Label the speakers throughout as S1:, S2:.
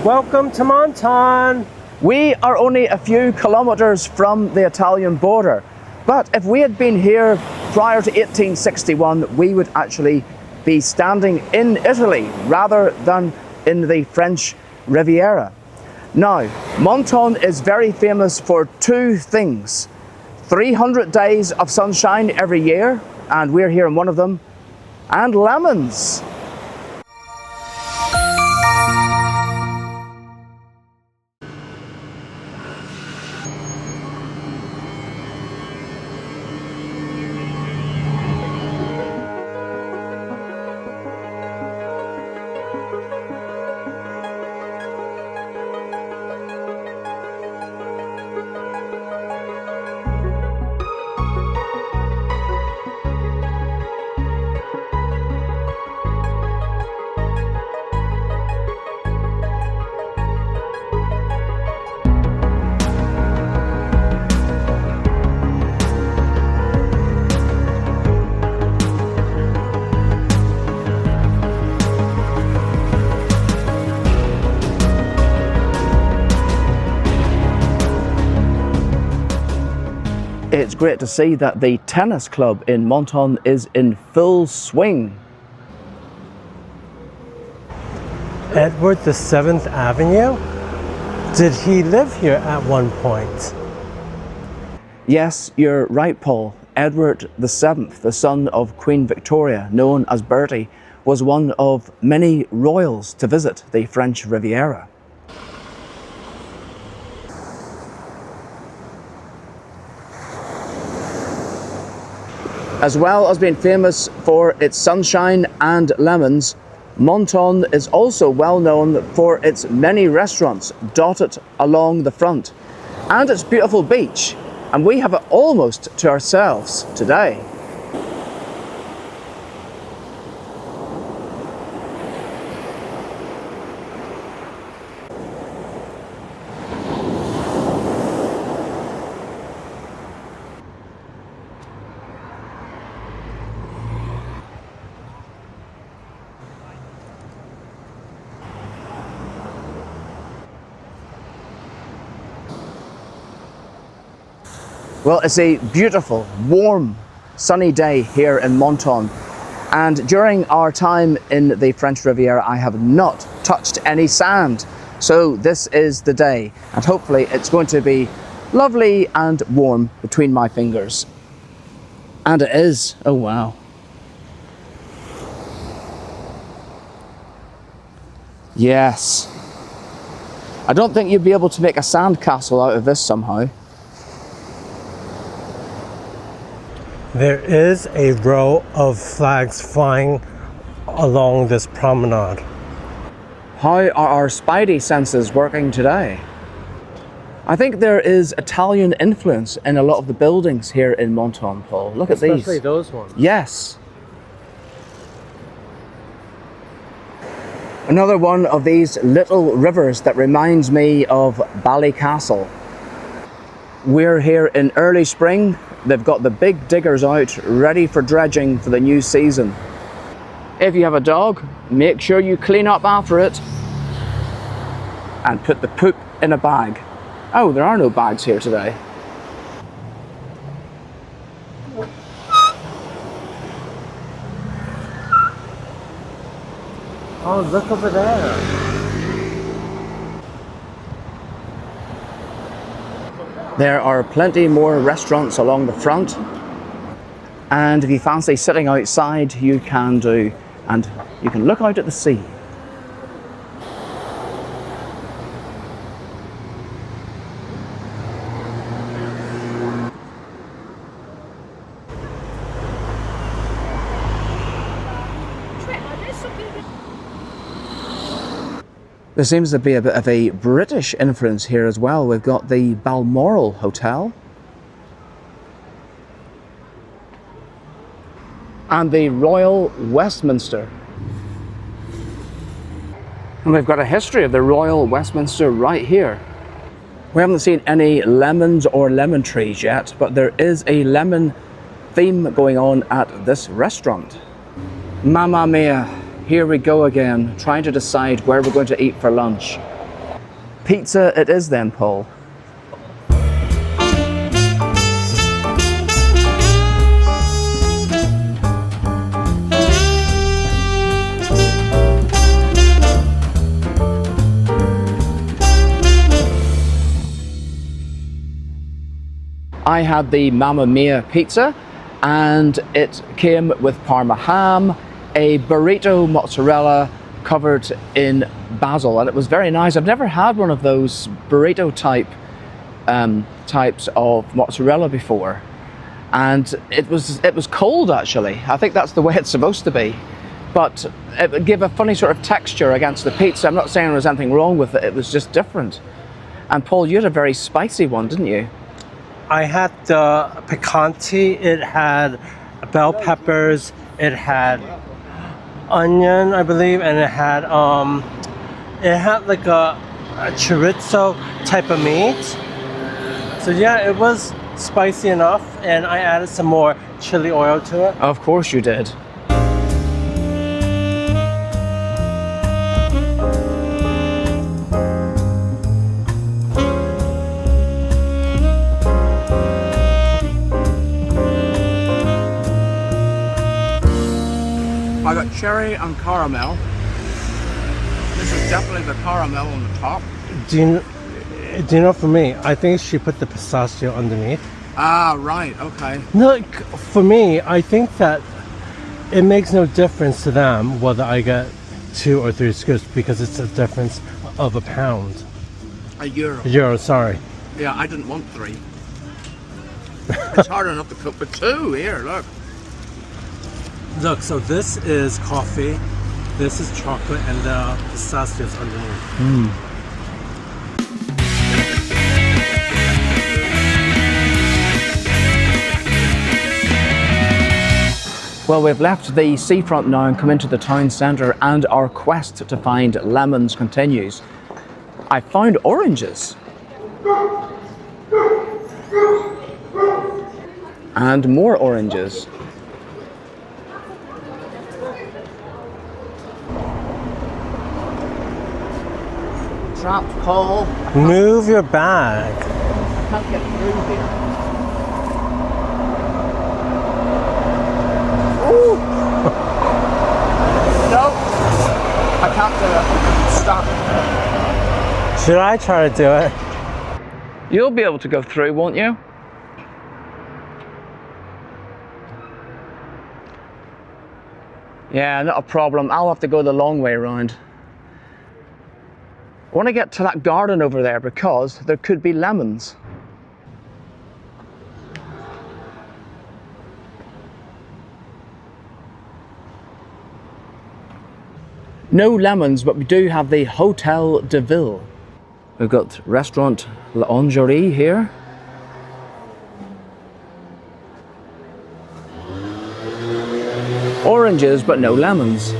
S1: Welcome to Menton.
S2: We are only a few kilometres from the Italian border, but if we had been here prior to 1861, we would actually be standing in Italy rather than in the French Riviera. Now, Menton is very famous for two things: 300 days of sunshine every year, and we're here in one of them, and lemons. It's great to see that the tennis club in Menton is in full swing.
S1: Edward the 7th Avenue? Did he live here at one point?
S2: Yes, you're right, Paul. Edward the 7th, the son of Queen Victoria, known as Bertie, was one of many royals to visit the French Riviera. As well as being famous for its sunshine and lemons, Menton is also well known for its many restaurants dotted along the front and its beautiful beach, and we have it almost to ourselves today. Well, it's a beautiful, warm, sunny day here in Menton, and during our time in the French Riviera, I have not touched any sand. So this is the day, and hopefully it's going to be lovely and warm between my fingers. And it is. Oh wow. Yes. I don't think you'd be able to make a sand castle out of this somehow.
S1: There is a row of flags flying along this promenade.
S2: How are our spidey senses working today? I think there is Italian influence in a lot of the buildings here in Menton, Paul. Look at these.
S1: Especially those ones.
S2: Yes. Another one of these little rivers that reminds me of Ballycastle. We're here in early spring. They've got the big diggers out, ready for dredging for the new season. If you have a dog, make sure you clean up after it and put the poop in a bag. Oh, there are no bags here today.
S1: Oh, look over there.
S2: There are plenty more restaurants along the front, and if you fancy sitting outside, you can do, and you can look out at the sea. There seems to be a bit of a British influence here as well. We've got the Balmoral Hotel and the Royal Westminster. And we've got a history of the Royal Westminster right here. We haven't seen any lemons or lemon trees yet, but there is a lemon theme going on at this restaurant. Mamma mia, here we go again, trying to decide where we're going to eat for lunch. pizza it is then, Paul. I had the Mamma Mia pizza, and it came with Parma ham, a burrito mozzarella covered in basil, and it was very nice. I've never had one of those burrito types of mozzarella before, and it was cold actually. I think that's the way it's supposed to be, but it would give a funny sort of texture against the pizza. I'm not saying there was anything wrong with it, it was just different. And Paul, you had a very spicy one, didn't you?
S1: I had the picante, it had bell peppers, it had onion, I believe, and it had like a chorizo type of meat. So yeah, it was spicy enough, and I added some more chili oil to it.
S2: Of course you did. I got cherry and caramel. This is definitely the caramel on the top.
S1: Do you know, for me, I think she put the pistachio underneath.
S2: Ah, right, okay.
S1: No, for me, I think that it makes no difference to them whether I get 2 or 3 scoops, because it's a difference of £1.
S2: €1.
S1: Sorry.
S2: Yeah, I didn't want 3. It's hard enough to cook with 2. Here, look.
S1: Look, so this is coffee, this is chocolate, and the pistachios underneath.
S2: Well, we've left the seafront now and come into the town centre, and our quest to find lemons continues. I found oranges. And more oranges. Trapped, Paul.
S1: Move your bag.
S2: I can't get through here. Ooh. No, I can't do it. Stop.
S1: Should I try to do it?
S2: You'll be able to go through, won't you? Yeah, not a problem. I'll have to go the long way around. I want to get to that garden over there because there could be lemons. No lemons, but we do have the Hotel de Ville. We've got restaurant L'Orangerie here. Oranges, but no lemons.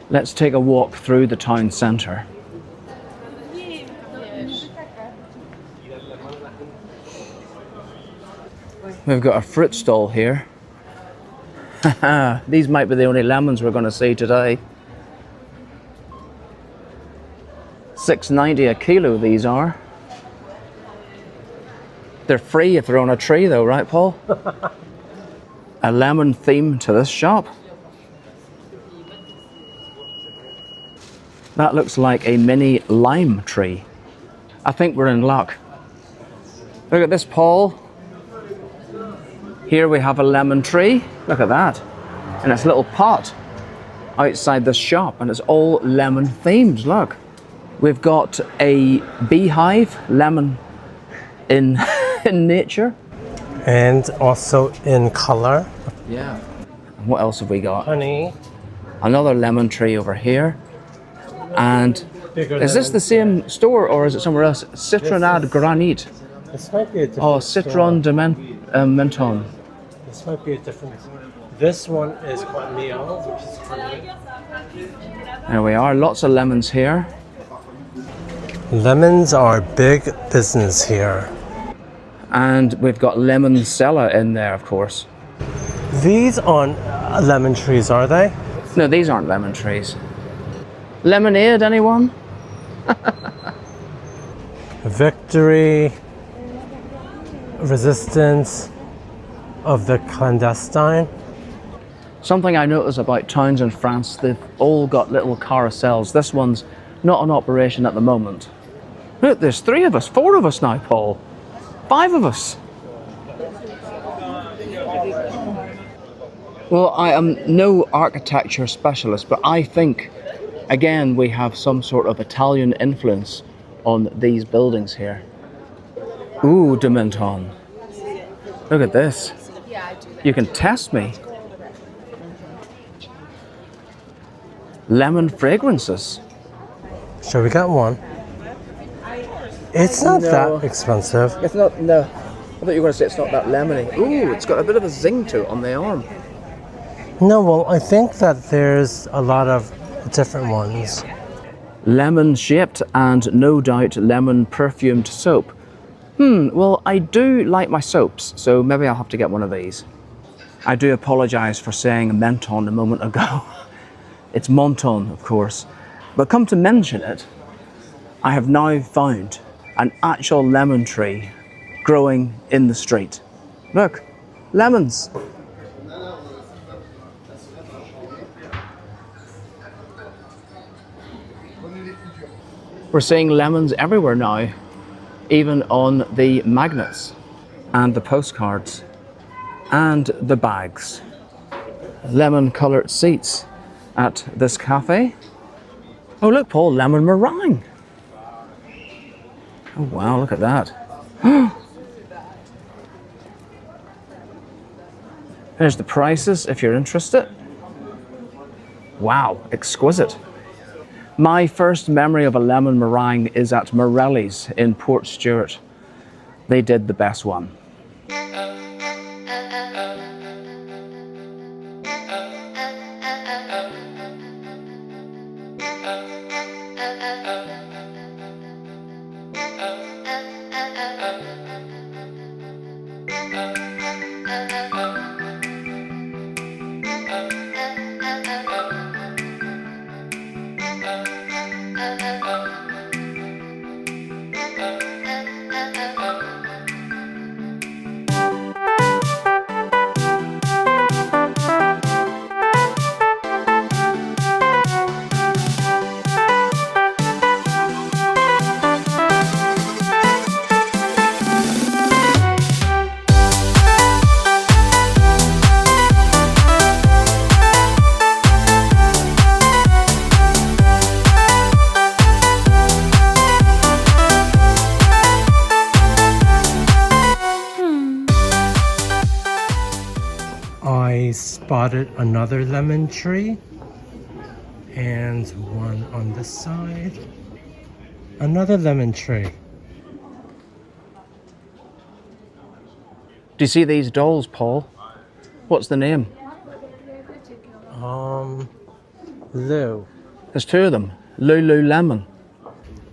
S2: Let's take a walk through the town centre. We've got a fruit stall here. These might be the only lemons we're going to see today. $6.90 a kilo these are. They're free if they're on a tree though, right, Paul? A lemon theme to this shop. That looks like a mini lime tree. I think we're in luck. Look at this, Paul. Here we have a lemon tree. Look at that. And it's a little pot outside this shop, and it's all lemon themed. Look. We've got a beehive, lemon in in nature.
S1: And also in color.
S2: Yeah. And what else have we got?
S1: Honey.
S2: Another lemon tree over here. And is this the same store or is it somewhere else? Citronade Granite.
S1: This might be a different
S2: Oh, Citron de Menton.
S1: This might be a different. This one is called Meal, which is honey.
S2: There we are, lots of lemons here.
S1: Lemons are big business here.
S2: And we've got lemon cella in there, of course.
S1: These aren't lemon trees, are they?
S2: No, these aren't lemon trees. Lemonade, anyone?
S1: Victory, resistance of the clandestine.
S2: Something I notice about towns in France, they've all got little carousels. This one's not in operation at the moment. Look, there's 3 of us, 4 of us now, Paul. 5 of us. Well, I am no architecture specialist, but I think, again, we have some sort of Italian influence on these buildings here. Ooh, de Menton. Look at this. You can test me. Lemon fragrances.
S1: Shall we get one? It's not that expensive.
S2: It's not, no. I thought you were going to say it's not that lemony. Ooh, it's got a bit of a zing to it on the arm.
S1: No, well, I think that there's a lot of different ones.
S2: Lemon shaped and no doubt lemon perfumed soap. Well, I do like my soaps, so maybe I'll have to get one of these. I do apologise for saying Menton a moment ago. It's Menton, of course. But come to mention it, I have now found an actual lemon tree growing in the street. Look, lemons. We're seeing lemons everywhere now, even on the magnets and the postcards and the bags. Lemon coloured seats at this cafe. Oh look, Paul, lemon meringue. Oh wow, look at that. There's the prices if you're interested. Wow, exquisite. My first memory of a lemon meringue is at Morelli's in Port Stewart. They did the best one.
S1: I spotted another lemon tree and one on this side. Another lemon tree.
S2: Do you see these dolls, Paul? What's the name?
S1: Lou.
S2: There's 2 of them. Lululemon.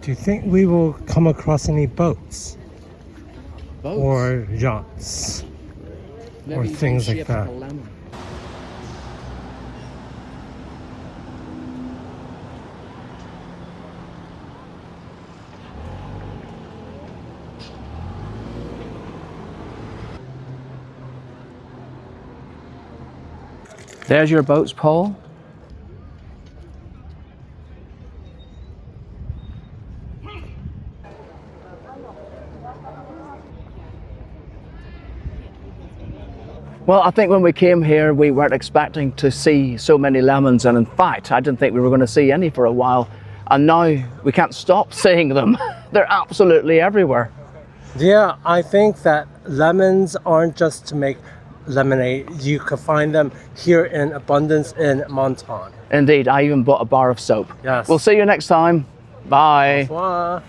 S1: Do you think we will come across any boats?
S2: Boats?
S1: Or yachts? Or things like that?
S2: There's your boats, Paul. Well, I think when we came here, we weren't expecting to see so many lemons, and in fact, I didn't think we were going to see any for a while. And now we can't stop seeing them. They're absolutely everywhere.
S1: Yeah, I think that lemons aren't just to make lemonade. You can find them here in abundance in Menton.
S2: Indeed, I even bought a bar of soap.
S1: Yes.
S2: We'll see you next time. Bye.
S1: Au revoir.